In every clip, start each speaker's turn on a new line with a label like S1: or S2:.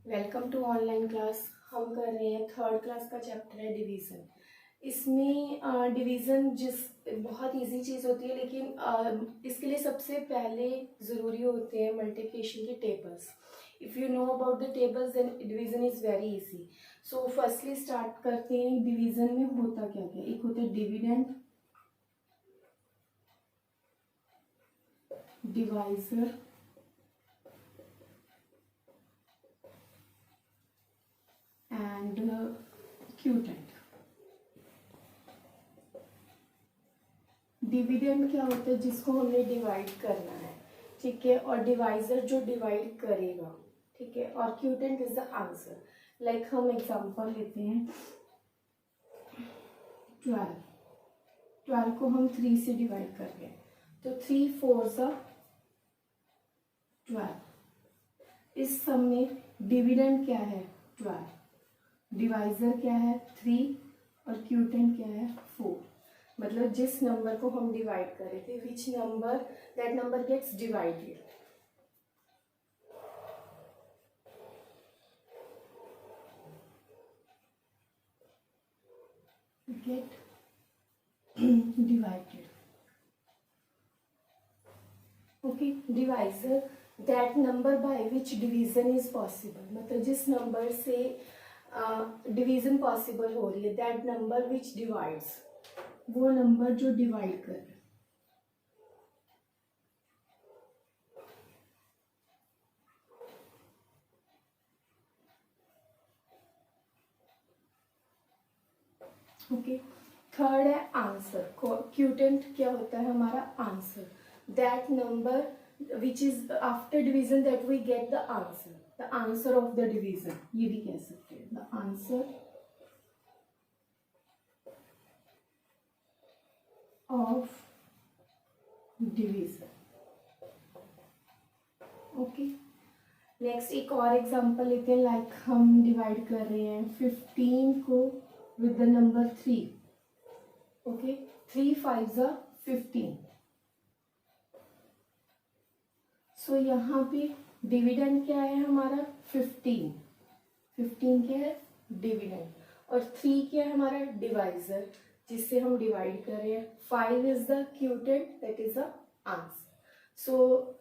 S1: Welcome to online class. हम कर रहे हैं थर्ड क्लास का चैप्टर है डिवीज़न। इसमें डिवीज़न बहुत इजी चीज़ होती है, लेकिन इसके लिए सबसे पहले ज़रूरी होते हैं मल्टीप्लिकेशन के tables. If you know about the tables then division is very easy. So firstly start करते हैं डिवीज़न में होता क्या क्या। एक होता है डिविडेंड, डिवाइजर, एंड क्यूटेंट। डिविडेंड क्या होता है? जिसको हमने डिवाइड करना है, ठीक है, और डिवाइजर जो डिवाइड करेगा, ठीक है, और क्यूटेंट इज द आंसर। लाइक हम एग्जांपल लेते हैं 12 को हम 3 से डिवाइड कर रहे हैं, तो 3 4 सा 12। इस सम में डिविडेंड क्या है? 12, डिवाइजर क्या है? 3, और क्यूटेंट क्या है? 4। मतलब जिस नंबर को हम डिवाइड कर रहे थे, which number, that number gets divided. Get divided. Okay, divisor that number by which division is possible. मतलब जिस नंबर से डिवीजन पॉसिबल हो रही है, दैट नंबर विच डिवाइड्स, वो नंबर जो डिवाइड कर रहे। ओके, थर्ड है आंसर। क्यूटेंट क्या होता है? हमारा answer. That number which is after division that we get the answer, the answer of the division, ये भी कह सकते हैं, the answer of division. Okay, next एक और एग्जांपल लेते हैं। लाइक हम डिवाइड कर रहे हैं 15 को विद द नंबर 3। ओके, 3 5 ज़ा 15। सो यहाँ पे डिविडेंड क्या है हमारा? 15। 15 क्या है? डिविडेंड। और 3 क्या है हमारा? डिवाइजर, जिससे हम डिवाइड कर रहे हैं। 5 is the quotient, that is the answer. So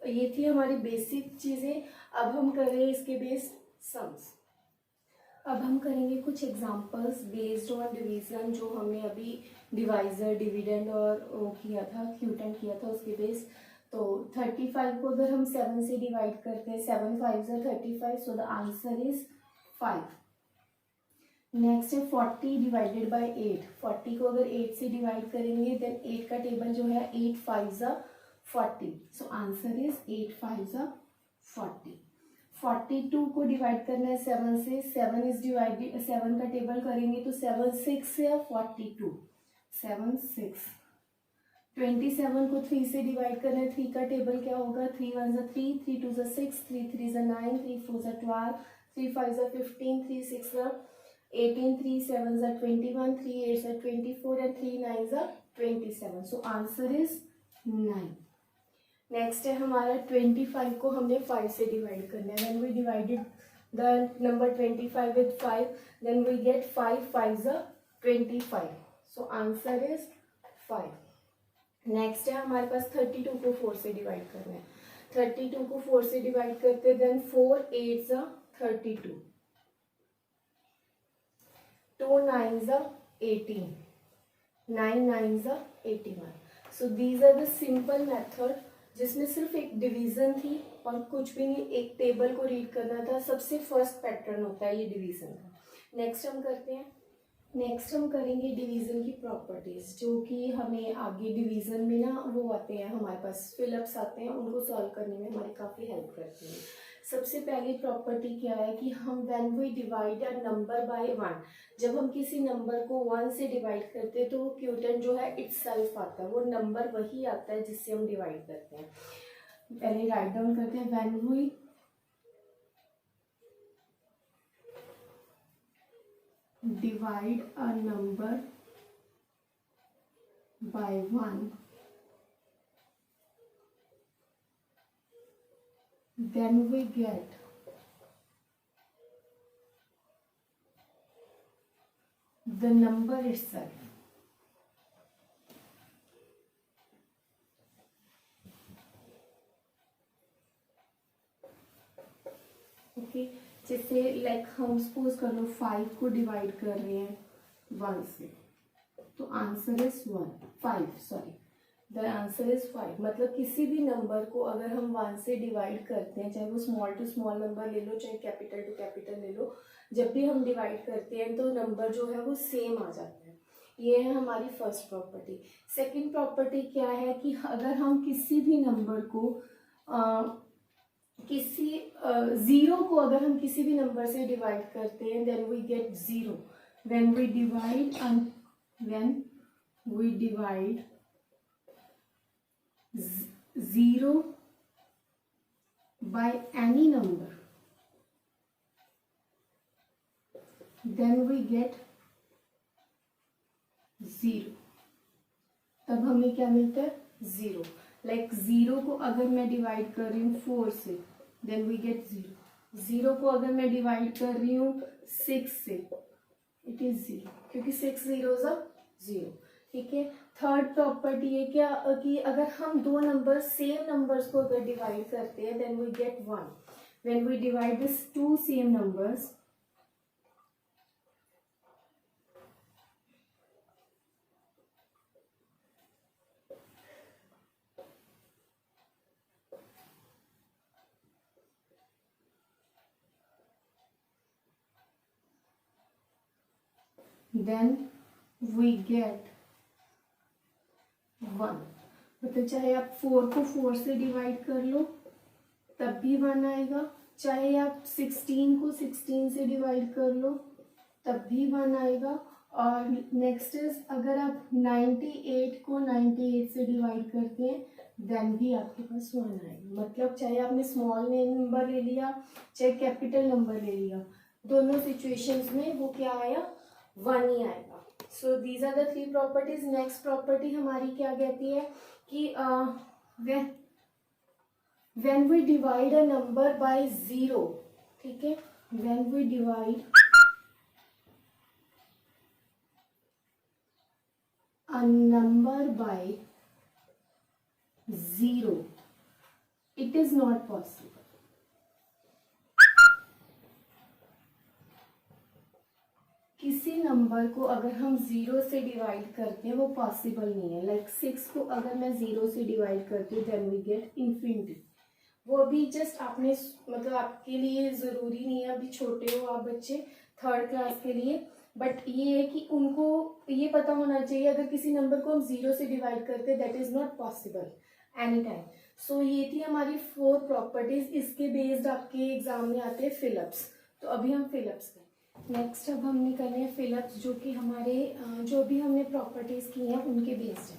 S1: ये थी हमारी बेसिक चीजें। अब हम कर रहे हैं इसके बेस्ड सम्स। अब हम करेंगे कुछ एग्जांपल्स बेस्ड ऑन डिवीजन, जो हमने अभी डिवाइजर, डिविडेंड और वो किया था, क्यूटेंट किया था, उसके बेस्ड। तो 35 को अगर हम 7 से डिवाइड करते हैं, 7 5 ज़ा 35, सो द आंसर इज 5। नेक्स्ट है 40 डिवाइडेड बाय 8। 40 को अगर 8 से डिवाइड करेंगे, देन 8 का टेबल जो है 8 5 ज़ा 40, सो आंसर इज 8 5 ज़ा 40। 42 को डिवाइड करना है 7 से, 7 इज डिवाइडेड, 7 का टेबल करेंगे तो 7 6 या 42, 7 6। 27 को 3 से डिवाइड करना है, 3 का टेबल क्या होगा? 3 1 ज़ा 3, 3 2 ज़ा 6, 3 3 ज़ा 9, 3 4 ज़ा 12, 3 5 ज़ा 15, 3 6 ज़ा 18, 3 7 ज़ा 21, 3 8 ज़ा 24, एंड 3 9 ज़ा 27। So answer is 9। नेक्स्ट है हमारा 25 को हमने 5 से डिवाइड करना है। When we divided the number 25 with 5, then we get 5 5 ज़ा 25, सो आंसर इज 5। नेक्स्ट है हमारे पास 32 को 4 से डिवाइड करना है। 32 को 4 से डिवाइड करते हैं, देन 4 8 ज़ा 32, 2 9 ज़ा 18, 9 9 ज़ा 81। So these are the simple method, जिसमें सिर्फ एक डिवीजन थी और कुछ भी नहीं, एक टेबल को रीड करना था। सबसे फर्स्ट पैटर्न होता है ये डिवीजन का। नेक्स्ट हम करते हैं, नेक्स्ट हम करेंगे डिवीजन की प्रॉपर्टीज, जो कि हमें आगे डिवीजन में ना वो आते हैं, हमारे पास फिलअप्स आते हैं, उनको सॉल्व करने में हमारी काफ़ी हेल्प करती है। सबसे पहली प्रॉपर्टी क्या है कि हम when we divide a number by 1, जब हम किसी नंबर को 1 से डिवाइड करते हैं, तो वो क्यूटेंट जो है इटसेल्फ आता है, वो नंबर वही आता है जिससे हम डिवाइड करते हैं। पहले राइट डाउन करते हैं, when we divide a number by 1, then we get the number itself. Okay, जैसे लाइक हम सपोज कर लो 5 को डिवाइड कर रहे हैं 1 से, तो answer is 5, sorry, the answer is 5। मतलब किसी भी नंबर को अगर हम 1 से डिवाइड करते हैं, चाहे वो स्मॉल टू स्मॉल नंबर ले लो, चाहे कैपिटल टू कैपिटल ले लो, जब भी हम डिवाइड करते हैं तो नंबर जो है वो सेम आ जाता है। ये है हमारी फर्स्ट प्रॉपर्टी। सेकंड प्रॉपर्टी क्या है कि अगर हम किसी भी नंबर को जीरो को अगर हम किसी भी नंबर से डिवाइड करते हैं, then we get zero. When we divide zero by any number, then we get zero. तब हमें क्या मिलता है? जीरो। लाइक जीरो को अगर मैं डिवाइड कर रही हूँ 4 से, then we get zero. Zero को अगर मैं डिवाइड कर रही हूँ 6 से, इट इज जीरो, क्योंकि 6 जीरोस आर जीरो। ठीक है। थर्ड प्रॉपर्टी है क्या कि अगर हम दो नंबर सेम नंबर्स को अगर डिवाइड करते हैं, then we get 1। When we divide this two same numbers, then we get 1। मतलब चाहे आप 4 को 4 से डिवाइड कर लो तब भी 1 आएगा, चाहे आप 16 को 16 से डिवाइड कर लो तब भी 1 आएगा। और नेक्स्ट इज अगर आप 98 को 98 से डिवाइड करते हैं, देन भी आपके पास 1 आएगा। मतलब चाहे आपने स्मॉल नंबर ले लिया, चाहे कैपिटल नंबर ले लिया, दोनों सिचुएशंस में वो क्या आया? 1 ही आएगा। So these are the 3 properties. Next property हमारी क्या कहती है कि when we divide a number by 0, ठीक है, when we divide a number by 0, it is not possible। किसी नंबर को अगर हम 0 से डिवाइड करते हैं वो पॉसिबल नहीं है। लाइक 6 को अगर मैं 0 से डिवाइड करती हूँ, देन वी गेट इन्फिनिटी। वो अभी जस्ट आपने मतलब आपके लिए ज़रूरी नहीं है, अभी छोटे हो आप बच्चे, 3rd क्लास के लिए, बट ये है कि उनको ये पता होना चाहिए अगर किसी नंबर को हम 0 से डिवाइड करते हैं, that is not possible any time. So ये थी हमारी 4 प्रॉपर्टीज। इसके बेस्ड आपके एग्जाम में आते हैं फिलअप्स। तो अभी हम फिलअप्स करें। नेक्स्ट अब हमने करने हैं फिलअप्स, जो कि हमारे जो भी हमने प्रॉपर्टीज की हैं उनके बेस्ड है।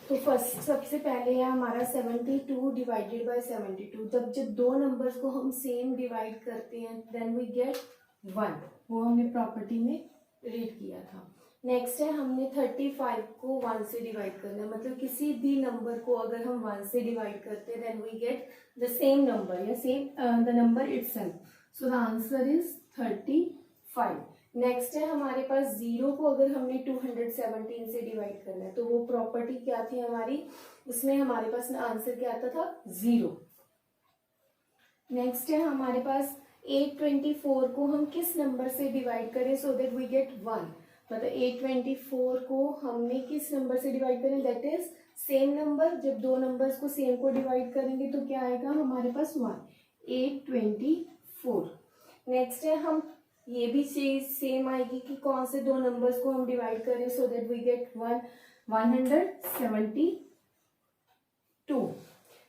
S1: तो फर्स्ट सबसे पहले है हमारा 72 डिवाइडेड बाय 72। जब दो नंबर्स को हम सेम डिवाइड करते हैं, देन वी गेट 1। वो हमने प्रॉपर्टी में रीड किया था। नेक्स्ट है हमने 35 को 1 से डिवाइड करना है। मतलब किसी भी नंबर को अगर हम 1 से डिवाइड करते हैं, then we get the same number या same the number itself. So the answer is 35। Next है हमारे पास 0 को अगर हमने 217 से डिवाइड करना है, तो वो प्रॉपर्टी क्या थी हमारी, उसमें हमारे पास आंसर क्या आता था? 0। नेक्स्ट है हमारे पास 824 को हम किस नंबर से डिवाइड करें सो दैट वी गेट 1। मतलब 824 को हमने किस नंबर से डिवाइड करें, दैट इज सेम नंबर। जब दो नंबर्स को सेम को डिवाइड करेंगे तो क्या आएगा हमारे पास? 1। 824। नेक्स्ट है हम ये भी चीज सेम आएगी कि कौन से दो नंबर्स को हम डिवाइड करें so that we get 172।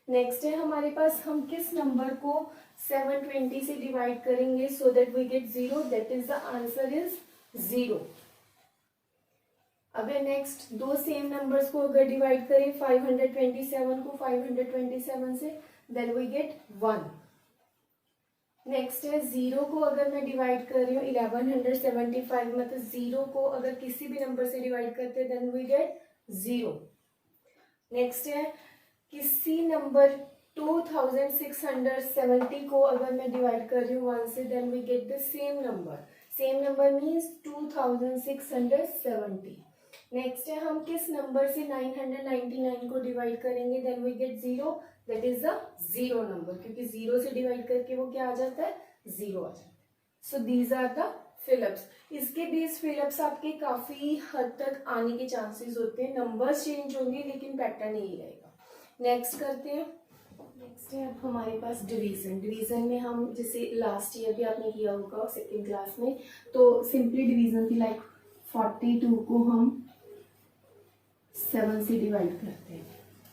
S1: Next है हमारे पास हम किस नंबर को 720 से डिवाइड करेंगे so that we get 0, that is the answer is 0। अगर नेक्स्ट दो सेम नंबर्स को अगर डिवाइड करें 527 को 527 से, देन वी गेट 1। नेक्स्ट है 0 को अगर मैं डिवाइड कर रही हूँ 1175, मतलब 0 को अगर किसी भी नंबर से डिवाइड करते हैं, देन वी गेट 0। नेक्स्ट है किसी नंबर 2670 को अगर मैं डिवाइड कर रही हूँ 1 से, then we get the same number same number means 2670। Next है हम किस नंबर से 999 को डिवाइड करेंगे, then we get 0, that is the zero number, क्योंकि जीरो से डिवाइड करके वो क्या आ जाता है, जीरो आ जाता है। So these are the fill ups. इसके बेस फिलअप्स आपके काफी हद तक आने के चांसेस होते हैं, नंबर्स चेंज होंगे लेकिन पैटर्न यही रहेगा। नेक्स्ट करते हैं। नेक्स्ट है अब हमारे पास डिवीजन। डिवीजन में हम जैसे लास्ट ईयर भी आपने किया होगा सेकेंड क्लास में, तो सिंपली डिवीजन थी लाइक 42 को हम 7 से डिवाइड करते हैं,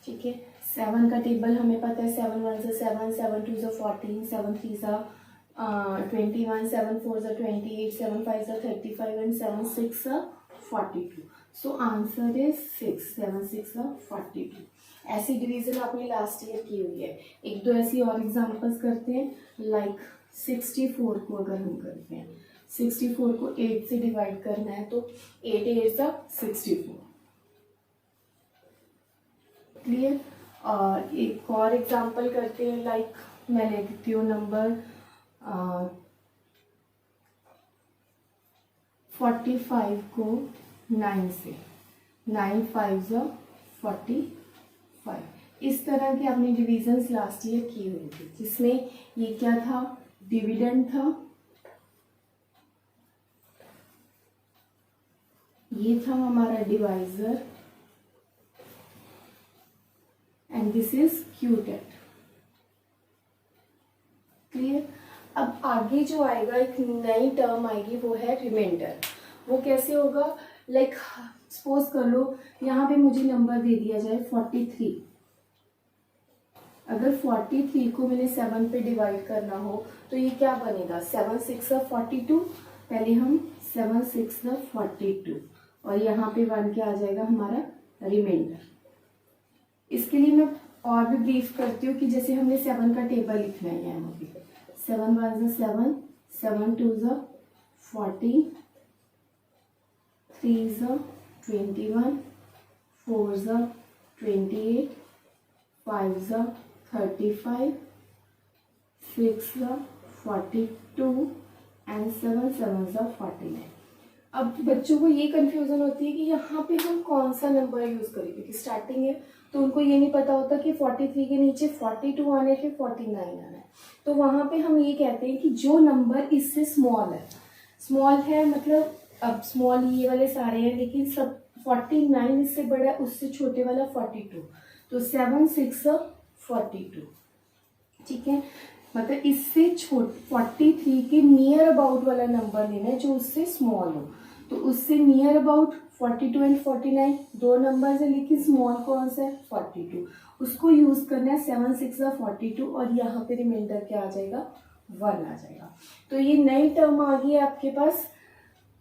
S1: ठीक है। 7 का टेबल हमें पता है, 7 1 से 7, 7 2 से 14, 7 3 से 21, 7 4 से 28, 7 5 से 35 एंड 7 6 से 42। सो आंसर इज 6, 7 6 से 42। ऐसी डिवीजन आपने लास्ट ईयर की हुई है। एक दो ऐसी और एग्जांपल्स करते हैं, लाइक 64 को अगर हम करते हैं, 64 को 8 से डिवाइड करना है तो 8 8 से 64, क्लियर। और एक और एग्जांपल करते हैं, लाइक मैं लिखती हूँ नंबर 45 को 9 से, 9 5 से 45। इस तरह की आपने डिविजन्स लास्ट ईयर की हुई थी, जिसमें ये क्या था, डिविडेंड था, ये था हमारा divisor, and this is quotient, clear. अब आगे जो आएगा एक नई टर्म आएगी, वो है रिमाइंडर। वो कैसे होगा, लाइक सपोज कर लो यहाँ पे मुझे नंबर दे दिया जाए 43। अगर 43 को मैंने 7 पे डिवाइड करना हो तो ये क्या बनेगा, 7 6 42। पहले हम 7 6 42 और यहाँ पे 1 क्या आ जाएगा हमारा रिमाइंडर। इसके लिए मैं और भी ब्रीफ करती हूँ कि जैसे हमने 7 का टेबल लिखना है यहाँ पे, 7 1 7, 7 2 14, 3 21, 4 28, 5 35, 6 42 एंड 7 7 49। अब बच्चों को ये कंफ्यूजन होती है कि यहाँ पे हम कौन सा नंबर यूज करें, क्योंकि स्टार्टिंग है तो उनको ये नहीं पता होता कि 43 के नीचे 42 आने के 49 आना है। तो वहाँ पे हम ये कहते हैं कि जो नंबर इससे स्मॉल है मतलब, अब स्मॉल ये वाले सारे हैं लेकिन सब 49 इससे बड़ा है, उससे छोटे वाला 42, तो 7 6 42, ठीक है। मतलब इससे छोटे 43 के नियर अबाउट वाला नंबर लेना है जो उससे स्मॉल हो। तो उससे नियर अबाउट 42 एंड 49 दो नंबर है, लेकिन स्मॉल कौन सा है, 42, उसको यूज करना है। 7 6 42 और यहाँ पे रिमाइंडर क्या आ जाएगा, 1 आ जाएगा। तो ये नई टर्म आ गई है आपके पास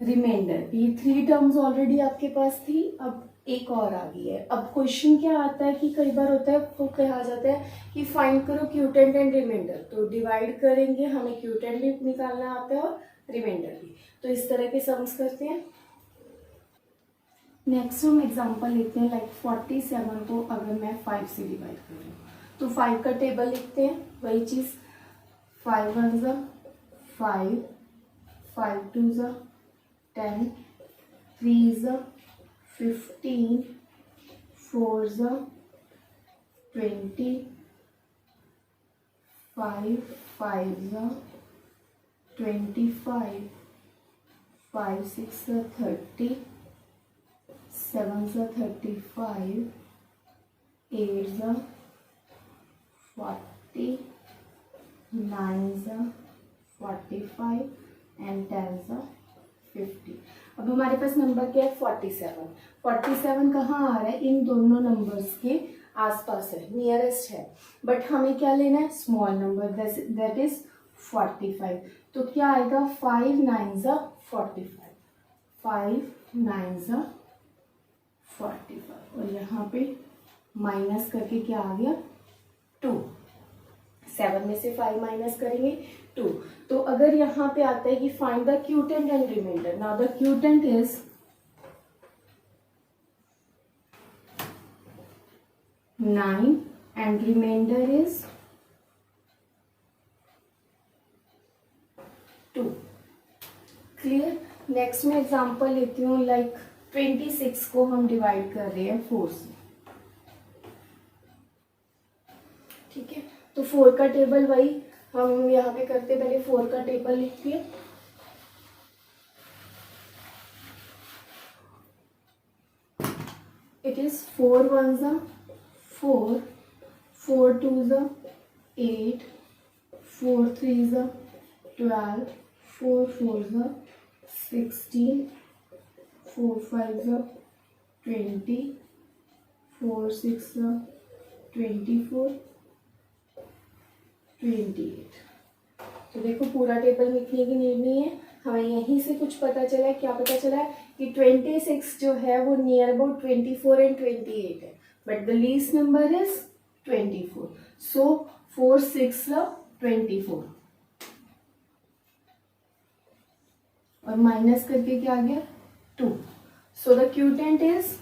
S1: रिमाइंडर। ये 3 टर्म्स ऑलरेडी आपके पास थी, अब एक और आ गई है। अब क्वेश्चन क्या आता है कि कई बार होता है वो कहा जाता है कि फाइंड करो क्यूटेंट एंड रिमाइंडर, तो डिवाइड करेंगे, हमें क्यूटेंट भी निकालना आता है और रिमाइंडर भी। तो इस तरह के सम्स करते हैं। नेक्स्ट हम एग्जांपल लेते हैं, लाइक 47 को अगर मैं 5 से डिवाइड करूँ तो 5 का टेबल लिखते हैं, वही चीज़ 5 1 5, 5 2 10, 3 15, 4 20, 5 5 25, 5 6 30, 7 35, 8 40, 9 45 एंड 10 50। अब हमारे पास नंबर क्या है, 47। 47 कहाँ आ रहा है, इन दोनों नंबर्स के आसपास है, नियरेस्ट है, बट हमें क्या लेना है, स्मॉल नंबर, दैट इज 45। तो क्या आएगा, 5 9 45, 5 9 45 और यहाँ पे माइनस करके क्या आ गया, 2। 7 में से 5 माइनस करेंगे 2। तो अगर यहाँ पे आता है कि find the quotient and remainder, now the quotient is 9 and remainder is 2, clear. Next में एग्जांपल लेती हूँ, लाइक 26 को हम डिवाइड कर रहे हैं 4 से, ठीक है। तो 4 का टेबल वही हम यहाँ पे करते, पहले 4 का टेबल लिखती है। It is 4 1s 4, 4 2s 8, 4 3s 12, 4 4s 16, 4 5s 20, 4 6 24, 28। तो देखो पूरा टेबल लिखने की नीड नहीं है, हमें यहीं से कुछ पता चला है। क्या पता चला है कि 26 जो है वो नियर अबाउट 24 एंड 28 है, but the least number is 24। सो 4 6 24 और माइनस करके क्या आ गया 2। So the quotient is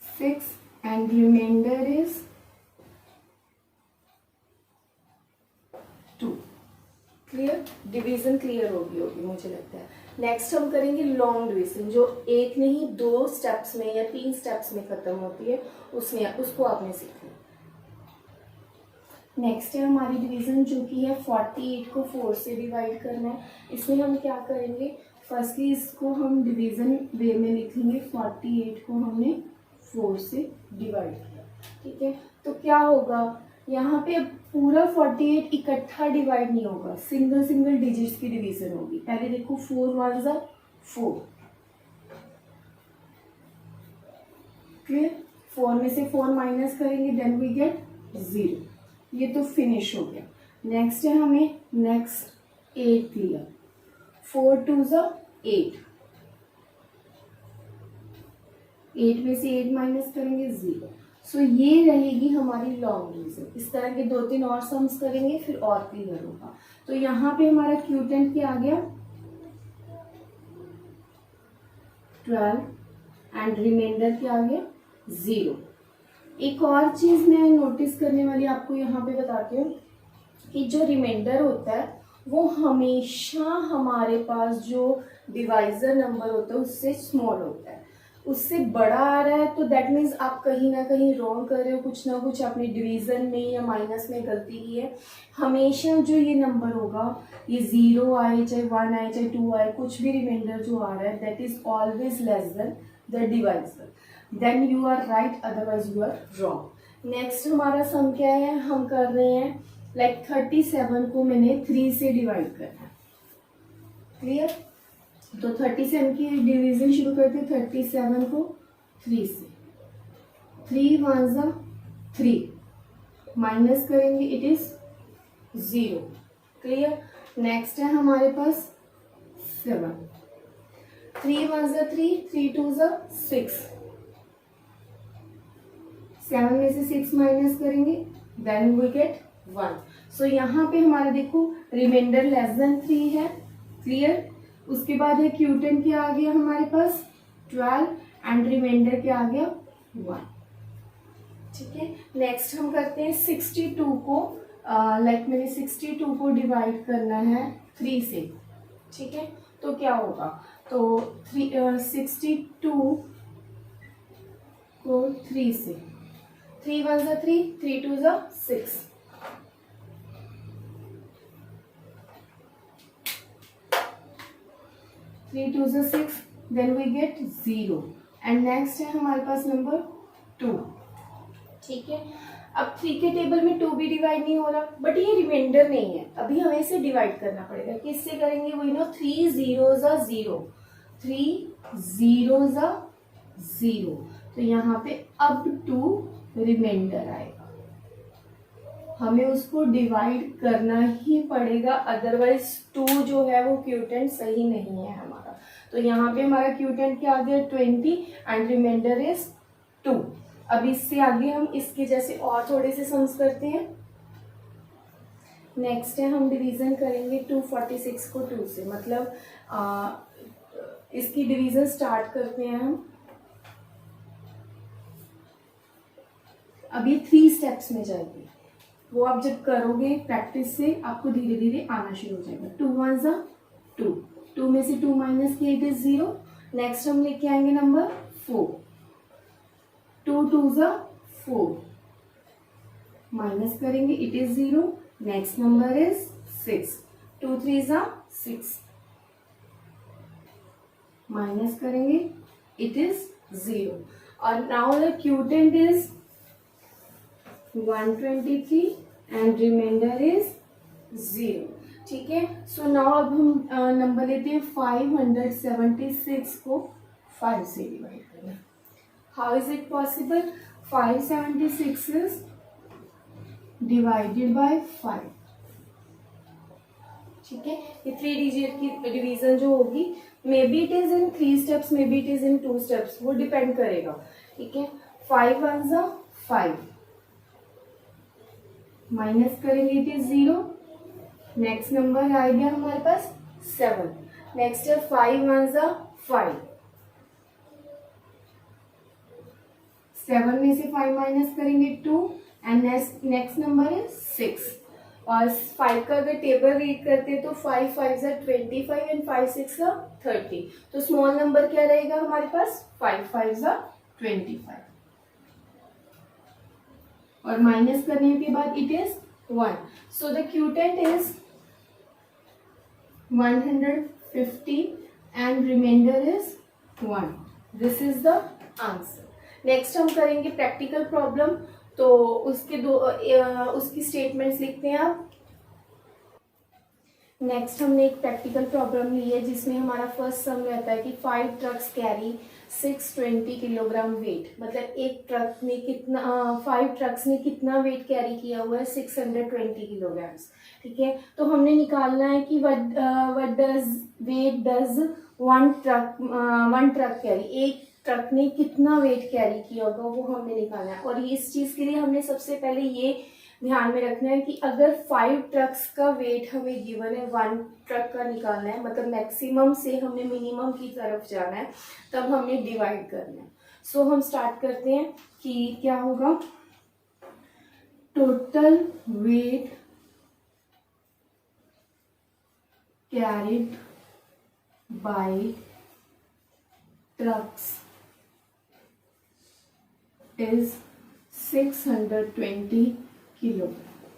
S1: 6 and remainder is 2। Clear, division clear होगी मुझे लगता है। नेक्स्ट हम करेंगे लॉन्ग डिवीजन, जो एक नहीं 2 स्टेप्स में या 3 स्टेप्स में खत्म होती है, उसको आपने सीखना। नेक्स्ट है हमारी डिवीजन जो कि है 48 को 4 से डिवाइड करना है। इसमें हम क्या करेंगे, फर्स्टली इसको हम डिवीजन वे में लिखेंगे। 48 को हमने 4 से डिवाइड किया, ठीक है। तो क्या होगा यहाँ पे, अब पूरा 48 इकट्ठा डिवाइड नहीं होगा, सिंगल सिंगल डिजिट्स की डिवीजन होगी। पहले देखो 4 1s 4, क्लियर। 4 में से 4 माइनस करेंगे, देन वी गेट 0। ये तो फिनिश हो गया। नेक्स्ट है हमें नेक्स्ट 8 लिया, 4 2s 8, 8 में से 8 माइनस करेंगे 0। सो ये रहेगी हमारी लॉन्ग डिवीजन। इस तरह के 2-3 और सम्स करेंगे फिर और क्लियर होगा। तो यहाँ पे हमारा क्यूटेंट क्या आ गया 12 एंड रिमाइंडर क्या आ गया 0। एक और चीज मैं नोटिस करने वाली आपको यहाँ पे बताती हूँ कि जो रिमाइंडर होता है वो हमेशा हमारे पास जो डिवाइजर नंबर होता है उससे स्मॉल होता है। उससे बड़ा आ रहा है तो दैट मीन्स आप कहीं ना कहीं रॉन्ग कर रहे हो, कुछ ना कुछ अपने डिवीजन में या माइनस में गलती की है। हमेशा जो ये नंबर होगा, ये 0 आए चाहे 1 आए चाहे 2 आए, कुछ भी रिमाइंडर जो आ रहा है that is always less than the divisor, then you are right, otherwise you are wrong. Next हमारा सम क्या है, हम कर रहे हैं लाइक 37 को मैंने 3 से डिवाइड करना है, क्लियर। तो 37 की डिवीजन शुरू करते हैं। 37 को 3 से, 3 1s 3 माइनस करेंगे, इट इज 0, क्लियर। नेक्स्ट है हमारे पास 7, 3 1s 3, 3 2s 6, 7 में से 6 माइनस करेंगे, देन वी गेट 1। सो यहाँ पे हमारा देखो रिमाइंडर लेस देन 3 है, क्लियर। उसके बाद है क्यूटेंट क्या आ गया हमारे पास 12 एंड रिमाइंडर क्या आ गया 1, ठीक है। नेक्स्ट हम करते हैं 62 को, लाइक मैंने 62 को डिवाइड करना है 3 से, ठीक है। तो क्या होगा, तो 62 को 3 से, 3 1s 3, 3 2s 6, 3 2s 6, then we get 0 and next है हमारे पास नंबर 2, ठीक है। अब 3 के टेबल में 2 भी डिवाइड नहीं हो रहा, बट ये रिमाइंडर नहीं है, अभी हमें इसे डिवाइड करना पड़ेगा। किससे करेंगे, वही नो 3 0s 0, 3 0s 0। तो यहाँ पे अब 2 रिमाइंडर आएगा, हमें उसको डिवाइड करना ही पड़ेगा, अदरवाइज 2 जो है वो क्यूटेंट सही नहीं है हमारा। तो यहाँ पे हमारा क्यूटेंट क्या आ गया 20 एंड रिमाइंडर इज 2। अब इससे आगे हम इसके जैसे और थोड़े से सम्स करते हैं। नेक्स्ट है हम डिवीजन करेंगे 246 को 2 से, मतलब इसकी डिवीजन स्टार्ट करते हैं हम। अब ये 3 स्टेप्स में जाएगी, वो आप जब करोगे प्रैक्टिस से आपको धीरे धीरे आना शुरू हो जाएगा। 2 1 ज़ा 2, 2 में से 2 माइनस किया इट इज 0। नेक्स्ट हम लेके आएंगे नंबर 4, 2 2 ज़ा 4, माइनस करेंगे it is 0। Next number is 6, 2 3 ज़ा 6, माइनस करेंगे इट इज 0। और now the quotient is 123 and remainder is 0। ठीक है, सो नाउ अब हम नंबर लेते हैं 576 को 5 से डिवाइड करना। How is it possible? 576 is divided by 5। ठीक है, ये 3 डिजिट की डिवीजन जो होगी, may be it is in 3 steps, may be it is in 2 steps, वो डिपेंड करेगा। ठीक है, 5 1 ज़ा 5, माइनस करेंगे इट इज 0। नेक्स्ट नंबर आ गया हमारे पास 7। नेक्स्ट है 5 1 ज़ा 5, 7 में से 5 माइनस करेंगे 2 एंड नेक्स्ट नंबर है 6। और 5 का अगर टेबल रीड करते हैं तो 5 5 ज़ा 25 एंड 5 6 ज़ा 30। तो स्मॉल नंबर क्या रहेगा हमारे पास? 5 5 ज़ा 25 और माइनस करने के बाद it is 1। So the quotient is 150 and remainder is 1। This is the answer. Next हम करेंगे प्रैक्टिकल प्रॉब्लम। तो उसकी स्टेटमेंट्स लिखते हैं आप। नेक्स्ट हमने एक प्रैक्टिकल प्रॉब्लम ली है जिसमें हमारा फर्स्ट सम रहता है कि 5 ट्रक्स कैरी 620 किलोग्राम वेट। मतलब एक ट्रक ने कितना 5 ट्रक्स ने कितना वेट कैरी किया हुआ है? 620 किलोग्राम्स। ठीक है, तो हमने निकालना है कि what does one truck carry, एक ट्रक ने कितना वेट कैरी किया होगा वो हमने निकालना है। और इस चीज के लिए हमने सबसे पहले ये ध्यान में रखना है कि अगर 5 ट्रक्स का वेट हमें गिवन है, 1 ट्रक का निकालना है, मतलब मैक्सिमम से हमने मिनिमम की तरफ जाना है, तब हमने डिवाइड करना है। सो हम स्टार्ट करते हैं कि क्या होगा। Total weight carried by trucks is 620 kilogram.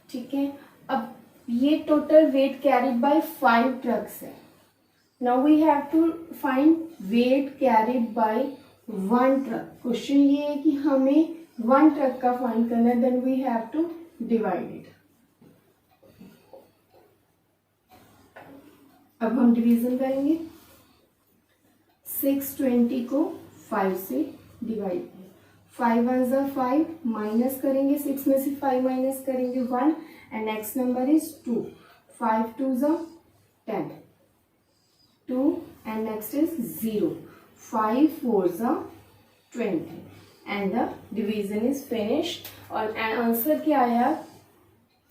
S1: ठीक है, अब ये total weight carried by 5 trucks है। Now we have to find weight carried by 1 truck. Question ये है कि हमें 1 ट्रक का फाइंड करना है, then we have to divide it. अब हम डिवीजन करेंगे। 620 को 5 से डिवाइड करें। 5 1 ज़ा 5, माइनस करेंगे 6 में से 5 माइनस करेंगे 1 एंड नेक्स्ट नंबर इज 2। 5 2 ज़ा 10, 2 एंड नेक्स्ट इज 0। 5 4 ज़ा 20 and the division is finished. और आंसर क्या आया?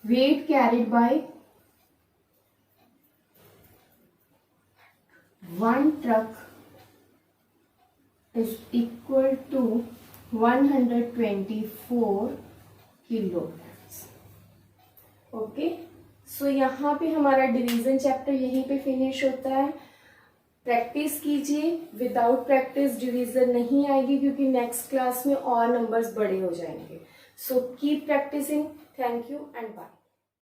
S1: Weight carried by 1 truck is equal to 124 kilograms. Okay, so यहाँ पे हमारा डिवीजन चैप्टर यहीं पे फिनिश होता है। प्रैक्टिस कीजिए, विदाउट प्रैक्टिस डिवीजन नहीं आएगी क्योंकि नेक्स्ट क्लास में और नंबर्स बड़े हो जाएंगे। So keep practising. Thank you and bye.